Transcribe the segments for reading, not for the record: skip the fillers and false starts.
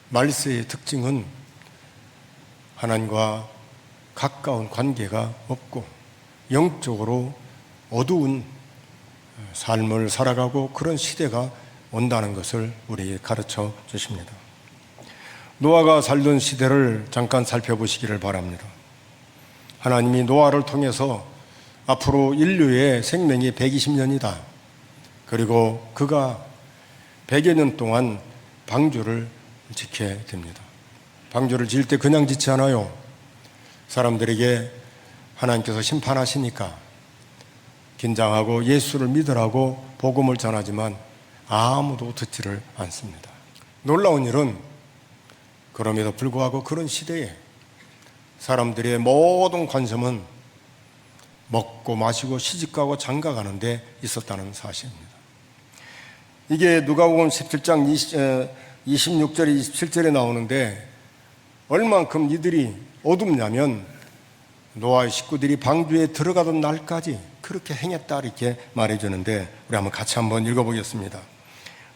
말세의 특징은 하나님과 가까운 관계가 없고 영적으로 어두운 삶을 살아가고 그런 시대가 온다는 것을 우리에게 가르쳐 주십니다. 노아가 살던 시대를 잠깐 살펴보시기를 바랍니다. 하나님이 노아를 통해서 앞으로 인류의 생명이 120년이다. 그리고 그가 100여 년 동안 방주를 짓게 됩니다. 방주를 지을 때 그냥 짓지 않아요. 사람들에게 하나님께서 심판하시니까 긴장하고 예수를 믿으라고 복음을 전하지만 아무도 듣지를 않습니다. 놀라운 일은 그럼에도 불구하고 그런 시대에 사람들의 모든 관심은 먹고 마시고 시집가고 장가가는 데 있었다는 사실입니다. 이게 누가복음 17장 26절에 27절에 나오는데 얼만큼 이들이 어둡냐면 노아의 식구들이 방주에 들어가던 날까지 그렇게 행했다 이렇게 말해주는데 우리 한번 같이 한번 읽어보겠습니다.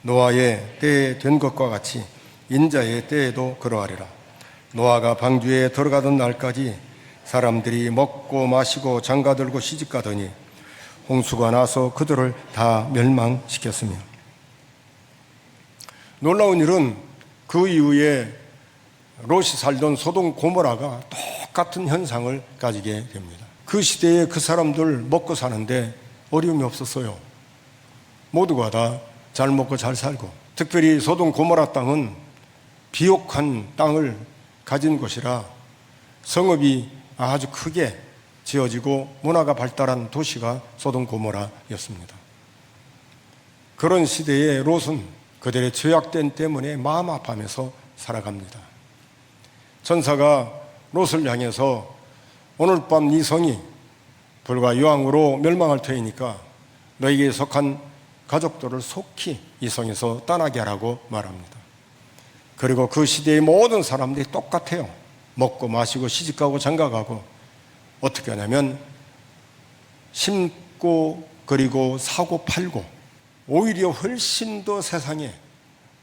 노아의 때에 된 것과 같이 인자의 때에도 그러하리라. 노아가 방주에 들어가던 날까지 사람들이 먹고 마시고 장가들고 시집가더니 홍수가 나서 그들을 다 멸망시켰으며, 놀라운 일은 그 이후에 롯이 살던 소돔 고모라가 똑같은 현상을 가지게 됩니다. 그 시대에 그 사람들 먹고 사는데 어려움이 없었어요. 모두가 다 잘 먹고 잘 살고, 특별히 소돔 고모라 땅은 비옥한 땅을 가진 곳이라 성읍이 아주 크게 지어지고 문화가 발달한 도시가 소돔 고모라였습니다. 그런 시대에 롯은 그들의 죄악됨 때문에 마음 아파하면서 살아갑니다. 천사가 롯을 향해서 오늘 밤 네 성이 불과 유황으로 멸망할 터이니까 너에게 속한 가족들을 속히 이 성에서 떠나게 하라고 말합니다. 그리고 그 시대의 모든 사람들이 똑같아요. 먹고 마시고 시집가고 장가가고, 어떻게 하냐면 심고 그리고 사고 팔고 오히려 훨씬 더 세상에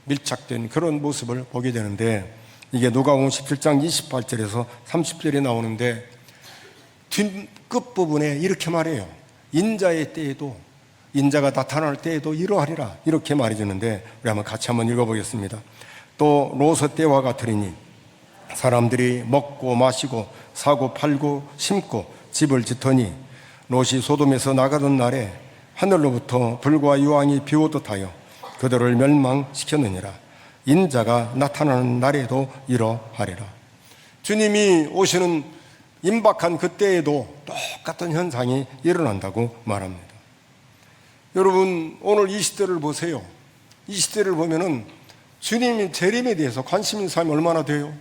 밀착된 그런 모습을 보게 되는데, 이게 누가복음 17장 28절에서 30절에 나오는데 뒷 끝부분에 이렇게 말해요. 인자의 때에도, 인자가 나타날 때에도 이러하리라 이렇게 말해주는데 우리 한번 같이 한번 읽어보겠습니다. 또 롯의 때와 같으리니 사람들이 먹고 마시고 사고 팔고 심고 집을 짓더니 롯이 소돔에서 나가던 날에 하늘로부터 불과 유황이 비오듯 하여 그들을 멸망시켰느니라. 인자가 나타나는 날에도 이러하리라. 주님이 오시는 임박한 그때에도 똑같은 현상이 일어난다고 말합니다. 여러분, 오늘 이 시대를 보세요. 이 시대를 보면은 주님이 재림에 대해서 관심 있는 사람이 얼마나 돼요?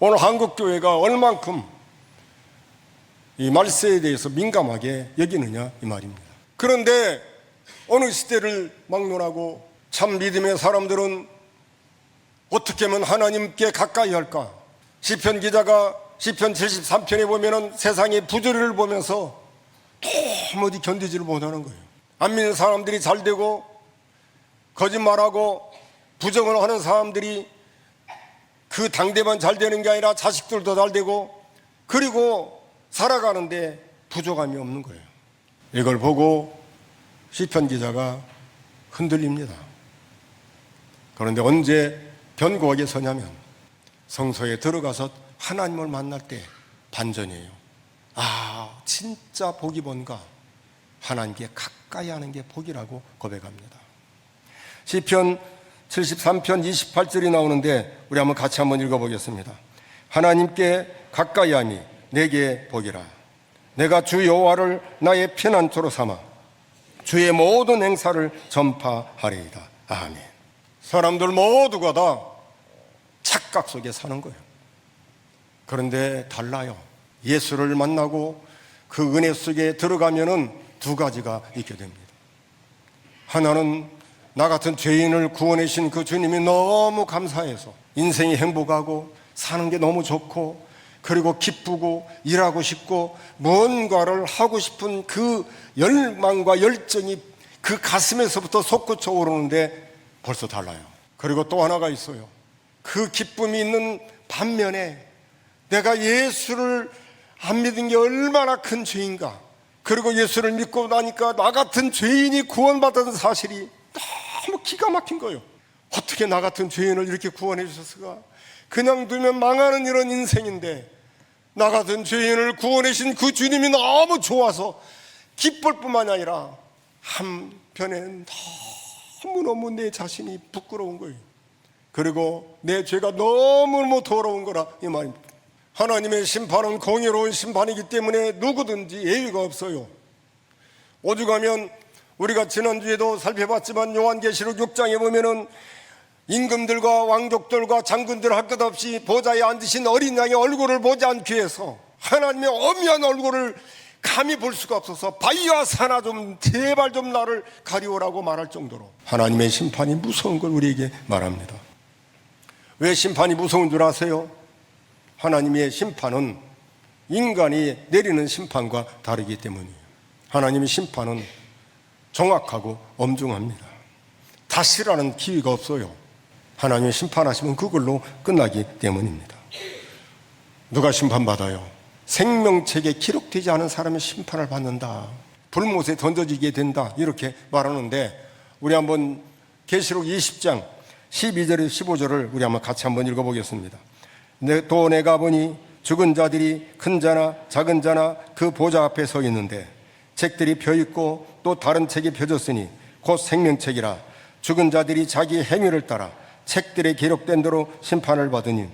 오늘 한국교회가 얼만큼 이 말세에 대해서 민감하게 여기느냐 이 말입니다. 그런데 어느 시대를 막론하고 참 믿음의 사람들은 어떻게 하면 하나님께 가까이 할까? 시편 기자가 시편 73편에 보면은 세상의 부조리를 보면서 도무지 견디지를 못하는 거예요. 안 믿는 사람들이 잘 되고 거짓말하고 부정을 하는 사람들이 그 당대만 잘 되는 게 아니라 자식들도 잘 되고, 그리고 살아가는데 부족함이 없는 거예요. 이걸 보고 시편 기자가 흔들립니다. 그런데 언제 변곡하게 서냐면 성소에 들어가서 하나님을 만날 때 반전이에요. 아, 진짜 복이 뭔가, 하나님께 가까이 하는 게 복이라고 고백합니다. 시편 73편 28절이 나오는데 우리 한번 같이 한번 읽어보겠습니다. 하나님께 가까이 함이 내게 복이라. 내가 주 여호와를 나의 피난처로 삼아 주의 모든 행사를 전파하리이다. 아멘. 사람들 모두가 다 착각 속에 사는 거예요. 그런데 달라요. 예수를 만나고 그 은혜 속에 들어가면은 두 가지가 있게 됩니다. 하나는 나 같은 죄인을 구원해주신 그 주님이 너무 감사해서 인생이 행복하고 사는 게 너무 좋고 그리고 기쁘고 일하고 싶고 뭔가를 하고 싶은 그 열망과 열정이 그 가슴에서부터 솟구쳐 오르는데 벌써 달라요. 그리고 또 하나가 있어요. 그 기쁨이 있는 반면에 내가 예수를 안 믿은 게 얼마나 큰 죄인가, 그리고 예수를 믿고 나니까 나 같은 죄인이 구원받은 사실이 너무 기가 막힌 거예요. 어떻게 나 같은 죄인을 이렇게 구원해 주셨을까? 그냥 두면 망하는 이런 인생인데 나 같은 죄인을 구원해 주신 그 주님이 너무 좋아서 기쁠 뿐만이 아니라 한편에는 너무너무 내 자신이 부끄러운 거예요. 그리고 내 죄가 너무너무 더러운 거라 이 말입니다. 하나님의 심판은 공의로운 심판이기 때문에 누구든지 예외가 없어요. 오죽하면 우리가 지난주에도 살펴봤지만 요한계시록 6장에 보면은 임금들과 왕족들과 장군들 할 것 없이 보좌에 앉으신 어린 양의 얼굴을 보지 않기 위해서 하나님의 엄미한 얼굴을 감히 볼 수가 없어서 바위와 산아 좀 제발 좀 나를 가리오라고 말할 정도로 하나님의 심판이 무서운 걸 우리에게 말합니다. 왜 심판이 무서운 줄 아세요? 하나님의 심판은 인간이 내리는 심판과 다르기 때문이에요. 하나님의 심판은 정확하고 엄중합니다. 다시라는 기회가 없어요. 하나님의 심판하시면 그걸로 끝나기 때문입니다. 누가 심판받아요? 생명책에 기록되지 않은 사람의 심판을 받는다, 불못에 던져지게 된다, 이렇게 말하는데 우리 한번 계시록 20장 12절에서 15절을 우리 한번 같이 한번 읽어보겠습니다. 또 내가 보니 죽은 자들이 큰 자나 작은 자나 그 보좌 앞에 서 있는데 책들이 펴있고 또 다른 책이 펴졌으니 곧 생명책이라. 죽은 자들이 자기 행위를 따라 책들에 기록된 대로 심판을 받으니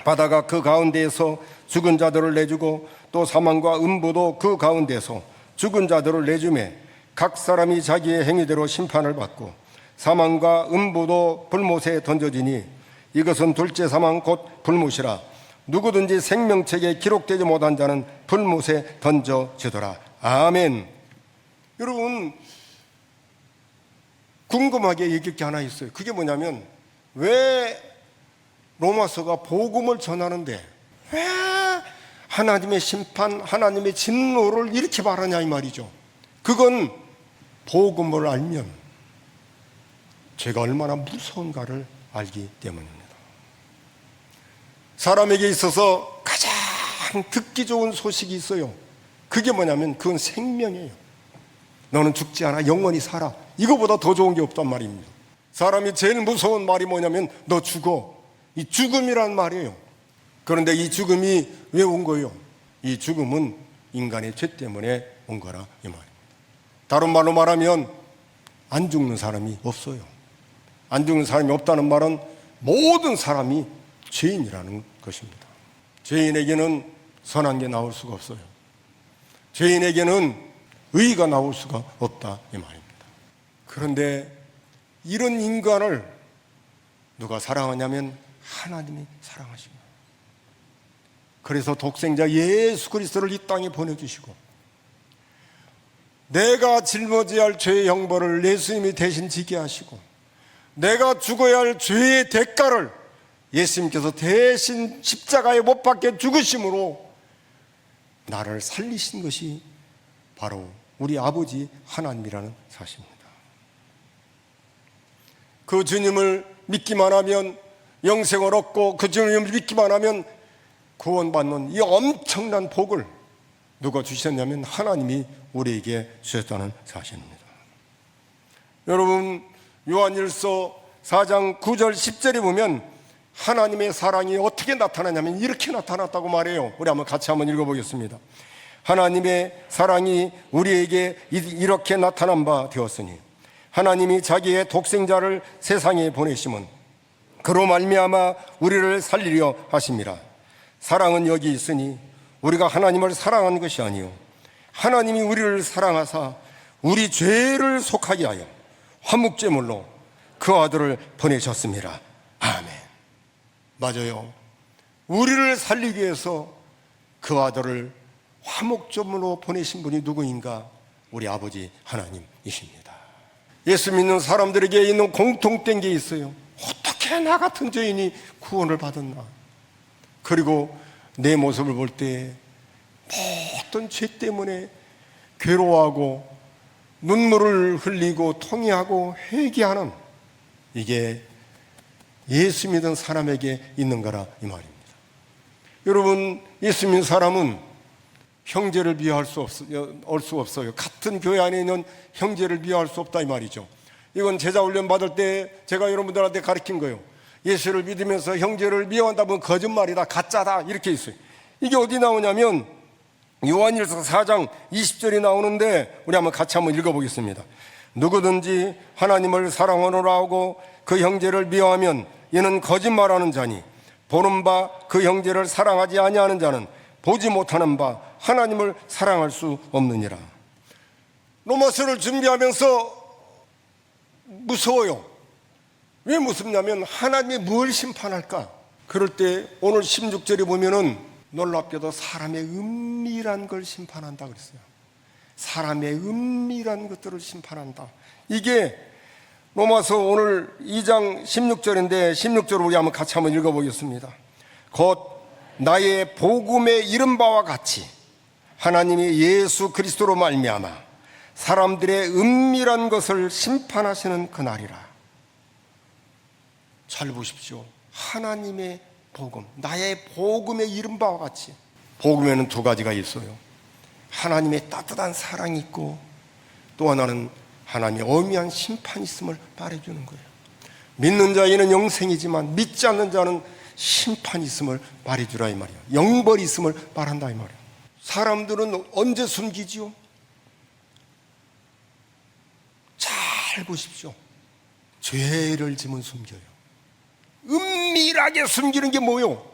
바다가 그 가운데에서 죽은 자들을 내주고 또 사망과 음부도 그 가운데서 죽은 자들을 내주매 각 사람이 자기의 행위대로 심판을 받고 사망과 음부도 불못에 던져지니 이것은 둘째 사망 곧 불못이라. 누구든지 생명책에 기록되지 못한 자는 불못에 던져지더라. 아멘. 여러분, 궁금하게 얘기할 게 하나 있어요. 그게 뭐냐면 왜 로마서가 복음을 전하는데 왜 하나님의 심판, 하나님의 진노를 이렇게 말하냐 이 말이죠. 그건 복음을 알면 죄가 얼마나 무서운가를 알기 때문입니다. 사람에게 있어서 가장 듣기 좋은 소식이 있어요. 그게 뭐냐면 그건 생명이에요. 너는 죽지 않아 영원히 살아. 이거보다 더 좋은 게 없단 말입니다. 사람이 제일 무서운 말이 뭐냐면 너 죽어. 이 죽음이란 말이에요. 그런데 이 죽음이 왜 온 거예요? 이 죽음은 인간의 죄 때문에 온 거라 이 말입니다. 다른 말로 말하면 안 죽는 사람이 없어요. 안 죽는 사람이 없다는 말은 모든 사람이 죄인이라는 것입니다. 죄인에게는 선한 게 나올 수가 없어요. 죄인에게는 의가 나올 수가 없다 이 말입니다. 그런데 이런 인간을 누가 사랑하냐면 하나님이 사랑하십니다. 그래서 독생자 예수 그리스도를 이 땅에 보내주시고 내가 짊어져야 할 죄의 형벌을 예수님이 대신 지게 하시고 내가 죽어야 할 죄의 대가를 예수님께서 대신 십자가에 못 박혀 죽으심으로 나를 살리신 것이 바로 우리 아버지 하나님이라는 사실입니다. 그 주님을 믿기만 하면 영생을 얻고 그 주님을 믿기만 하면 구원받는 이 엄청난 복을 누가 주셨냐면 하나님이 우리에게 주셨다는 사실입니다. 여러분, 요한일서 4장 9절 10절에 보면 하나님의 사랑이 어떻게 나타나냐면 이렇게 나타났다고 말해요. 우리 한번 같이 한번 읽어보겠습니다. 하나님의 사랑이 우리에게 이렇게 나타난 바 되었으니 하나님이 자기의 독생자를 세상에 보내심은 그로 말미암아 우리를 살리려 하심이라. 사랑은 여기 있으니 우리가 하나님을 사랑한 것이 아니요 하나님이 우리를 사랑하사 우리 죄를 속하게 하여 화목제물로 그 아들을 보내셨습니다. 아멘. 맞아요. 우리를 살리기 위해서 그 아들을 화목제물로 보내신 분이 누구인가? 우리 아버지 하나님이십니다. 예수 믿는 사람들에게 있는 공통된 게 있어요. 어떻게 나 같은 죄인이 구원을 받았나? 그리고 내 모습을 볼 때 모든 죄 때문에 괴로워하고 눈물을 흘리고 통회하고 회개하는, 이게 예수 믿은 사람에게 있는 거라 이 말입니다. 여러분, 예수 믿는 사람은 형제를 미워할 수 없어요. 같은 교회 안에 있는 형제를 미워할 수 없다 이 말이죠. 이건 제자 훈련 받을 때 제가 여러분들한테 가르친 거예요. 예수를 믿으면서 형제를 미워한다면 거짓말이다, 가짜다, 이렇게 있어요. 이게 어디 나오냐면 요한일서 4장 20절이 나오는데, 우리 같이 한번 읽어보겠습니다. 누구든지 하나님을 사랑하노라 하고 그 형제를 미워하면 이는 거짓말하는 자니, 보는 바 그 형제를 사랑하지 아니하는 자는 보지 못하는 바 하나님을 사랑할 수 없느니라. 로마서를 준비하면서 무서워요. 왜 무섭냐면 하나님이 뭘 심판할까? 그럴 때 오늘 16절에 보면은 놀랍게도 사람의 은밀한 걸 심판한다 그랬어요. 사람의 은밀한 것들을 심판한다. 이게 로마서 오늘 2장 16절인데 16절을 우리 같이 한번 읽어보겠습니다. 곧 나의 복음에 이른 바와 같이 하나님이 예수 그리스도로 말미암아 사람들의 은밀한 것을 심판하시는 그날이라. 잘 보십시오. 하나님의 복음, 나의 복음에 이른 바와 같이. 복음에는 두 가지가 있어요. 하나님의 따뜻한 사랑이 있고, 또 하나는 하나님의 엄미한 심판이 있음을 말해주는 거예요. 믿는 자에는 영생이지만 믿지 않는 자는 심판이 있음을 말해주라 이 말이에요. 영벌이 있음을 말한다 이 말이에요. 사람들은 언제 숨기지요? 잘 보십시오. 죄를 지면 숨겨요. 은밀하게 숨기는 게 뭐요?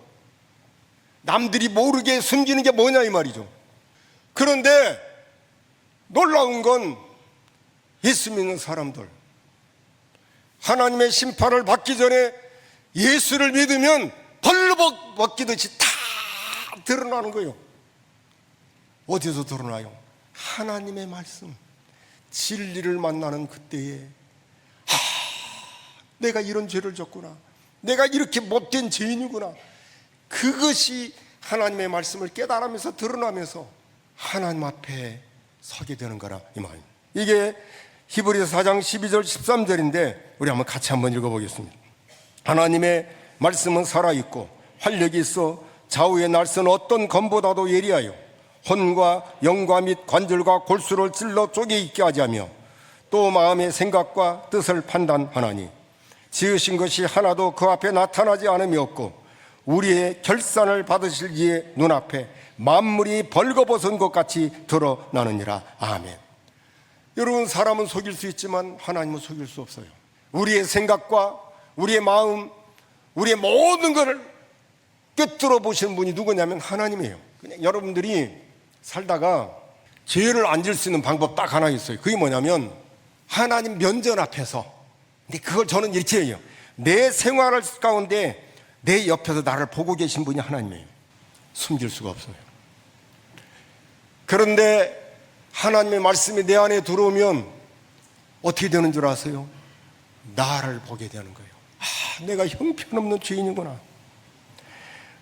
남들이 모르게 숨기는 게 뭐냐 이 말이죠. 그런데 놀라운 건 예수 믿는 사람들, 하나님의 심판을 받기 전에 예수를 믿으면 벌레 벗기듯이 다 드러나는 거예요. 어디서 드러나요? 하나님의 말씀, 진리를 만나는 그때에 내가 이런 죄를 졌구나, 내가 이렇게 못된 죄인이구나, 그것이 하나님의 말씀을 깨달으면서 드러나면서 하나님 앞에 서게 되는 거라 이 말입니다. 이게 히브리서 4장 12절 13절인데 우리 같이 한번 읽어보겠습니다. 하나님의 말씀은 살아있고 활력이 있어 좌우의 날선 어떤 검보다도 예리하여 혼과 영과 및 관절과 골수를 찔러 쪼개 있게 하지 하며 또 마음의 생각과 뜻을 판단하나니 지으신 것이 하나도 그 앞에 나타나지 않음이 없고 우리의 결산을 받으실 이의 눈앞에 만물이 벌거벗은 것 같이 드러나느니라. 아멘. 여러분, 사람은 속일 수 있지만 하나님은 속일 수 없어요. 우리의 생각과 우리의 마음, 우리의 모든 것을 꿰뚫어 보시는 분이 누구냐면 하나님이에요. 그냥 여러분들이 살다가 죄를 안 질 수 있는 방법 딱 하나 있어요. 그게 뭐냐면 하나님 면전 앞에서, 근데 그걸 저는 이렇게 해요. 내 생활 가운데 내 옆에서 나를 보고 계신 분이 하나님이에요. 숨길 수가 없어요. 그런데 하나님의 말씀이 내 안에 들어오면 어떻게 되는 줄 아세요? 나를 보게 되는 거예요. 내가 형편없는 죄인이구나,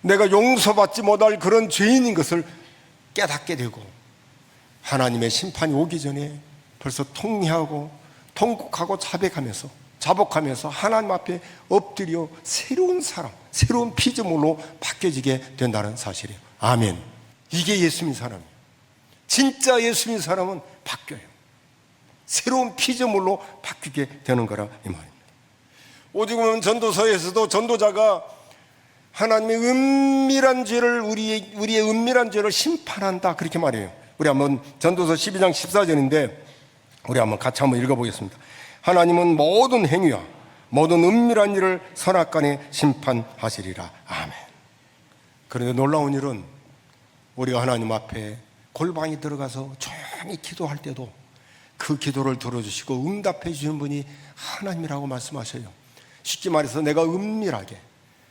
내가 용서받지 못할 그런 죄인인 것을 깨닫게 되고, 하나님의 심판이 오기 전에 벌써 통회하고 통곡하고 자복하면서 하나님 앞에 엎드려 새로운 사람, 새로운 피조물로 바뀌어지게 된다는 사실이에요. 아멘. 이게 예수 믿는 사람이에요. 진짜 예수 믿는 사람은 바뀌어요. 새로운 피조물로 바뀌게 되는 거라 이 말입니다. 오직 보면 전도서에서도 전도자가 하나님의 은밀한 죄를 우리의 은밀한 죄를 심판한다 그렇게 말해요. 우리 한번 전도서 12장 14절인데 우리 같이 한번 읽어보겠습니다. 하나님은 모든 행위와 모든 은밀한 일을 선악간에 심판하시리라. 아멘. 그런데 놀라운 일은 우리가 하나님 앞에 골방에 들어가서 조용히 기도할 때도 그 기도를 들어주시고 응답해 주시는 분이 하나님이라고 말씀하셔요. 쉽게 말해서 내가 은밀하게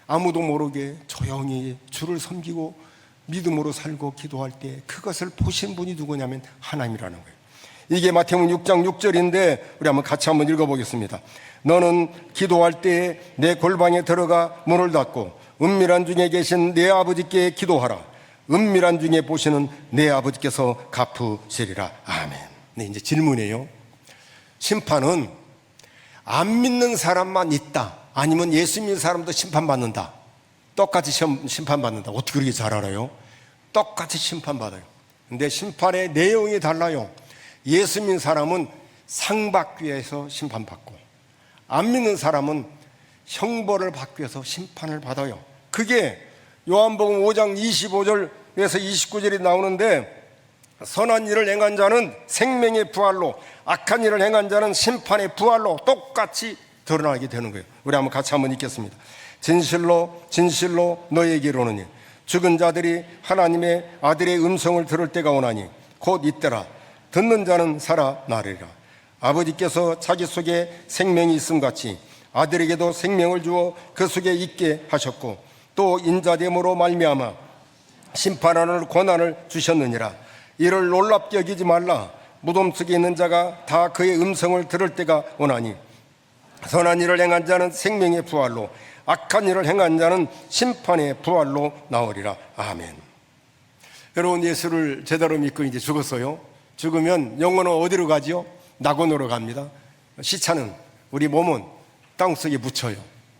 아무도 모르게 조용히 주를 섬기고 믿음으로 살고 기도할 때 그것을 보신 분이 누구냐면 하나님이라는 거예요. 이게 마태복음 6장 6절인데 우리 한번 같이 한번 읽어보겠습니다. 너는 기도할 때에 내 골방에 들어가 문을 닫고 은밀한 중에 계신 내 아버지께 기도하라. 은밀한 중에 보시는 내 아버지께서 갚으시리라. 아멘. 네, 이제 질문이에요. 심판은 안 믿는 사람만 있다, 아니면 예수 믿는 사람도 심판받는다? 똑같이 심판받는다. 어떻게 그렇게 잘 알아요? 똑같이 심판받아요. 근데 심판의 내용이 달라요. 예수 믿는 사람은 상 받기 위해서 심판받고, 안 믿는 사람은 형벌을 받기 위해서 심판을 받아요. 그게 요한복음 5장 25절에서 29절이 나오는데, 선한 일을 행한 자는 생명의 부활로, 악한 일을 행한 자는 심판의 부활로 똑같이 드러나게 되는 거예요. 우리 한번 같이 한번 읽겠습니다. 진실로 진실로 너희에게 이르노니 죽은 자들이 하나님의 아들의 음성을 들을 때가 오나니 곧 이때라. 듣는 자는 살아나리라. 아버지께서 자기 속에 생명이 있음 같이 아들에게도 생명을 주어 그 속에 있게 하셨고, 또 인자됨으로 말미암아 심판하는 권한을 주셨느니라. 이를 놀랍게 여기지 말라. 무덤 속에 있는 자가 다 그의 음성을 들을 때가 오나니 선한 일을 행한 자는 생명의 부활로, 악한 일을 행한 자는 심판의 부활로 나오리라. 아멘. 여러분, 예수를 제대로 믿고 이제 죽었어요. 죽으면 영혼은 어디로 가지요? 낙원으로 갑니다. 시차는, 우리 몸은 땅속에 묻혀요.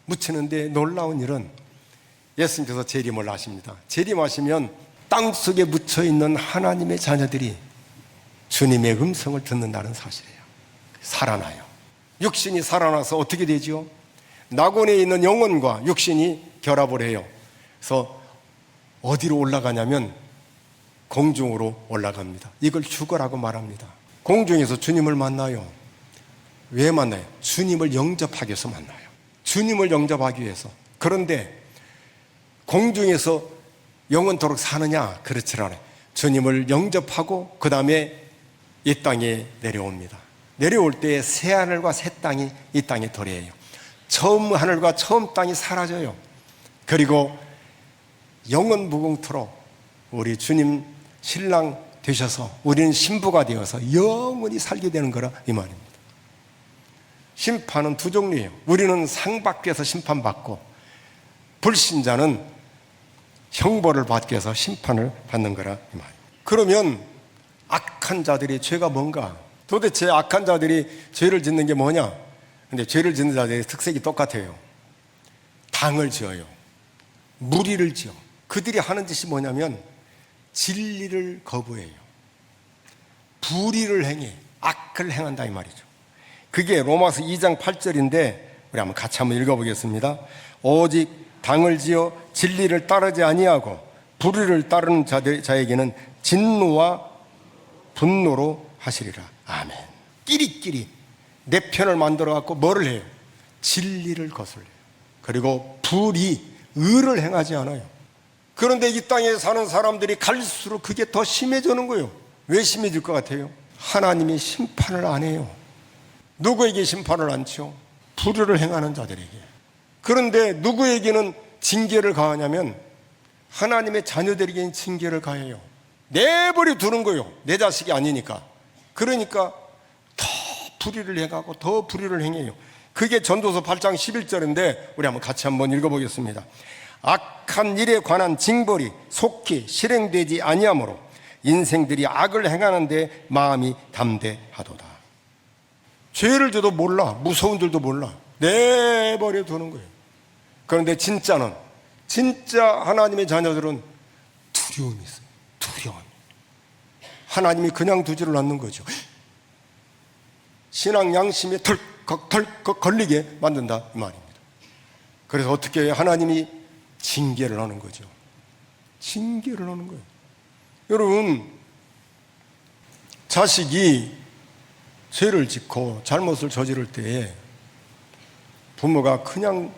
묻히는데 놀라운 일은 예수님께서 재림을 하십니다. 재림하시면 땅속에 묻혀있는 하나님의 자녀들이 주님의 음성을 듣는다는 사실이에요. 살아나요. 육신이 살아나서 어떻게 되지요? 낙원에 있는 영혼과 육신이 결합을 해요. 그래서 어디로 올라가냐면 공중으로 올라갑니다. 이걸 죽어라고 말합니다. 공중에서 주님을 만나요. 왜 만나요? 주님을 영접하기 위해서 만나요. 주님을 영접하기 위해서. 그런데 공중에서 영원토록 사느냐? 그렇지 않아요. 주님을 영접하고 그 다음에 이 땅에 내려옵니다. 내려올 때 새 하늘과 새 땅이 이 땅에 도래해요. 처음 하늘과 처음 땅이 사라져요. 그리고 영원 무궁토록 우리 주님 신랑 되셔서 우리는 신부가 되어서 영원히 살게 되는 거라 이 말입니다. 심판은 두 종류예요. 우리는 상 받기 위해서 심판받고, 불신자는 형벌을 받기 위해서 심판을 받는 거라 이 말입니다. 그러면 악한 자들의 죄가 뭔가? 도대체 악한 자들이 죄를 짓는 게 뭐냐? 근데 죄를 짓는 자들의 특색이 똑같아요. 당을 지어요. 무리를 지어. 그들이 하는 짓이 뭐냐면 진리를 거부해요. 불의를 행해. 악을 행한다 이 말이죠. 그게 로마서 2장 8절인데 우리 한번 같이 한번 읽어보겠습니다. 오직 당을 지어 진리를 따르지 아니하고 불의를 따르는 자에게는 진노와 분노로 하시리라. 아멘. 끼리끼리 내 편을 만들어 갖고 뭐를 해요? 진리를 거슬려요. 그리고 불의, 의를 행하지 않아요. 그런데 이 땅에 사는 사람들이 갈수록 그게 더 심해지는 거예요. 왜 심해질 것 같아요? 하나님이 심판을 안 해요. 누구에게 심판을 안죠? 불의를 행하는 자들에게. 그런데 누구에게는 징계를 가하냐면 하나님의 자녀들에게는 징계를 가해요. 내버려 두는 거예요. 내 자식이 아니니까. 그러니까 더 불의를 행하고 더 불의를 행해요. 그게 전도서 8장 11절인데 우리 한번 같이 한번 읽어보겠습니다. 악한 일에 관한 징벌이 속히 실행되지 아니하므로 인생들이 악을 행하는데 마음이 담대하도다. 죄를 져도 몰라. 무서운 줄도 몰라. 내버려 두는 거예요. 그런데 진짜 하나님의 자녀들은 두려움이 있어요. 두려움. 하나님이 그냥 두지를 않는 거죠. 신앙 양심에 덜컥 걸리게 만든다 이 말입니다. 그래서 어떻게 해요? 하나님이 징계를 하는 거죠. 징계를 하는 거예요. 여러분, 자식이 죄를 짓고 잘못을 저지를 때에 부모가 그냥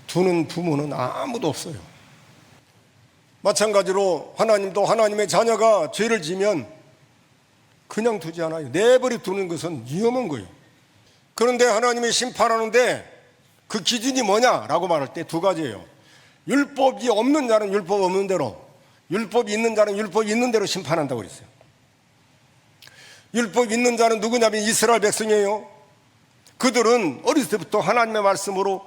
두는 부모는 아무도 없어요. 마찬가지로 하나님도 하나님의 자녀가 죄를 지면 그냥 두지 않아요. 내버려 두는 것은 위험한 거예요. 그런데 하나님이 심판하는데 그 기준이 뭐냐라고 말할 때 두 가지예요. 율법이 없는 자는 율법 없는 대로, 율법이 있는 자는 율법이 있는 대로 심판한다고 그랬어요. 율법 있는 자는 누구냐면 이스라엘 백성이에요. 그들은 어렸을 때부터 하나님의 말씀으로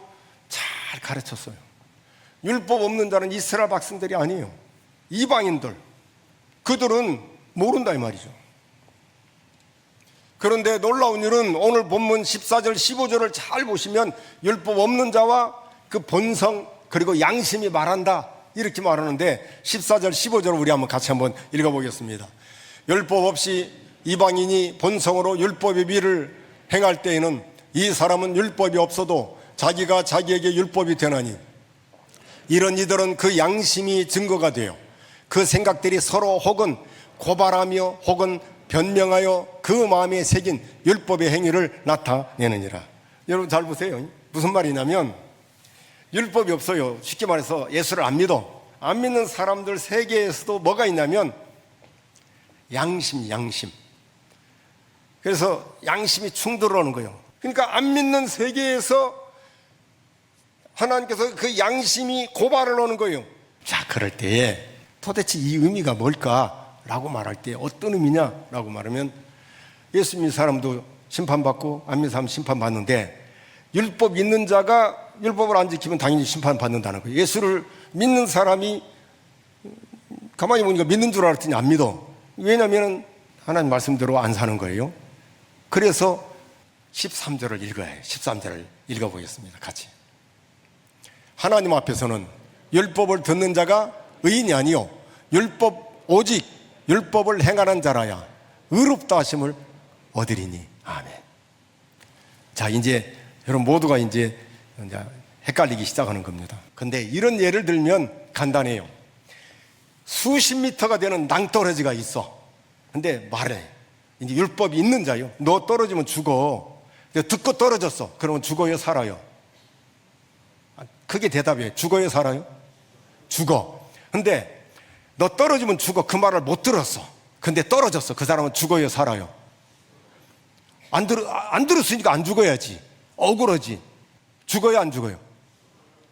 잘 가르쳤어요. 율법 없는 자는 이스라엘 백성들이 아니에요. 이방인들. 그들은 모른다 이 말이죠. 그런데 놀라운 일은 오늘 본문 14절 15절을 잘 보시면 율법 없는 자와 그 본성 그리고 양심이 말한다 이렇게 말하는데 14절 15절을 우리 같이 한번 읽어보겠습니다. 율법 없이 이방인이 본성으로 율법의 미를 행할 때에는 이 사람은 율법이 없어도 자기가 자기에게 율법이 되나니 이런 이들은 그 양심이 증거가 돼요. 그 생각들이 서로 혹은 고발하며 혹은 변명하여 그 마음에 새긴 율법의 행위를 나타내느니라. 여러분 잘 보세요. 무슨 말이냐면 율법이 없어요. 쉽게 말해서 예수를 안 믿어. 안 믿는 사람들 세계에서도 뭐가 있냐면 양심. 그래서 양심이 충돌하는 거예요. 그러니까 안 믿는 세계에서 하나님께서 그 양심이 고발을 하는 거예요. 자, 그럴 때에 도대체 이 의미가 뭘까라고 말할 때 어떤 의미냐라고 말하면 예수 믿는 사람도 심판받고 안 믿는 사람 심판받는데 율법 있는 자가 율법을 안 지키면 당연히 심판받는다는 거예요. 예수를 믿는 사람이 가만히 보니까 믿는 줄 알았더니 안 믿어. 왜냐하면 하나님 말씀대로 안 사는 거예요. 그래서 13절을 읽어야 해요. 13절을 읽어보겠습니다. 같이. 하나님 앞에서는 율법을 듣는 자가 의인이 아니요 오직 율법을 행하는 자라야 의롭다 하심을 얻으리니. 아멘. 자, 이제 여러분 모두가 이제 헷갈리기 시작하는 겁니다. 근데 이런 예를 들면 간단해요. 수십 미터가 되는 낭떠러지가 있어. 근데 말해. 이제 율법이 있는 자요. 너 떨어지면 죽어. 듣고 떨어졌어. 그러면 죽어요, 살아요? 그게 대답이에요. 죽어요, 살아요? 죽어. 근데 너 떨어지면 죽어. 그 말을 못 들었어. 근데 떨어졌어. 그 사람은 죽어요, 살아요? 안 들었으니까 안 죽어야지. 억울하지. 죽어요, 안 죽어요?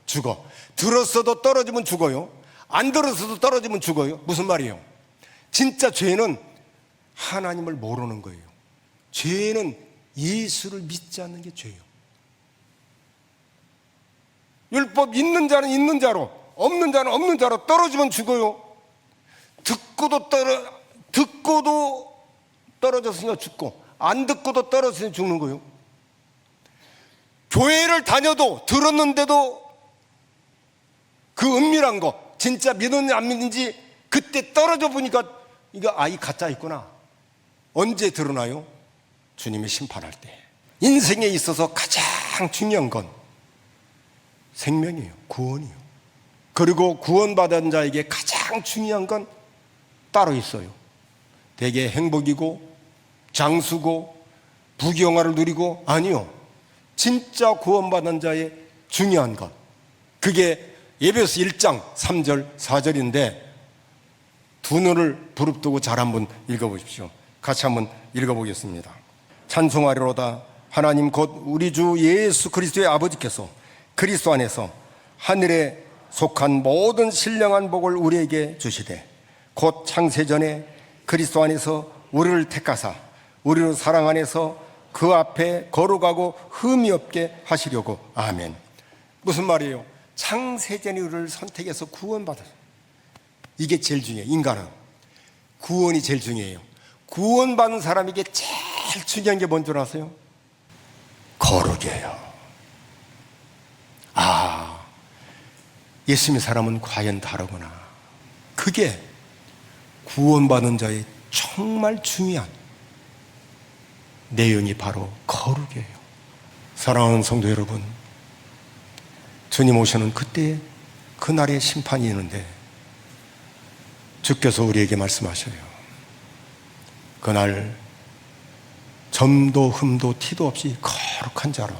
죽어. 들었어도 떨어지면 죽어요. 안 들었어도 떨어지면 죽어요. 무슨 말이에요? 진짜 죄는 하나님을 모르는 거예요. 죄는 예수를 믿지 않는 게 죄예요. 율법 있는 자는 있는 자로, 없는 자는 없는 자로 떨어지면 죽어요. 듣고도 떨어졌으니까 죽고, 안 듣고도 떨어졌으니 죽는 거예요. 교회를 다녀도 들었는데도 그 은밀한 거 진짜 믿는지 안 믿는지 그때 떨어져 보니까 이거 이 가짜 있구나. 언제 드러나요? 주님이 심판할 때. 인생에 있어서 가장 중요한 건 생명이에요. 구원이에요. 그리고 구원받은 자에게 가장 중요한 건 따로 있어요. 대개 행복이고 장수고 부귀영화를 누리고 아니요. 진짜 구원받은 자의 중요한 것. 그게 에베소 1장 3절 4절인데 두 눈을 부릅뜨고 잘 한번 읽어보십시오. 같이 한번 읽어보겠습니다. 찬송하리로다. 하나님 곧 우리 주 예수 그리스도의 아버지께서 그리스도 안에서 하늘에 속한 모든 신령한 복을 우리에게 주시되 곧 창세전에 그리스도 안에서 우리를 택하사 우리를 사랑 안에서 그 앞에 거룩하고 흠이 없게 하시려고. 아멘. 무슨 말이에요? 창세전에 우리를 선택해서 구원받았어요. 이게 제일 중요해요. 인간은 구원이 제일 중요해요. 구원받은 사람에게 제일 중요한 게 뭔 줄 아세요? 거룩이에요. 예수님의 사람은 과연 다르구나. 그게 구원받은 자의 정말 중요한 내용이 바로 거룩이에요. 사랑하는 성도 여러분, 주님 오시는 그때 그날의 심판이 있는데 주께서 우리에게 말씀하셔요. 그날 점도 흠도 티도 없이 거룩한 자로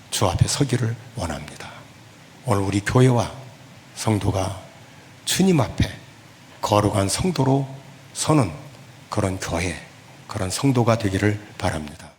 주 앞에 서기를 원합니다. 오늘 우리 교회와 성도가 주님 앞에 거룩한 성도로 서는 그런 교회, 그런 성도가 되기를 바랍니다.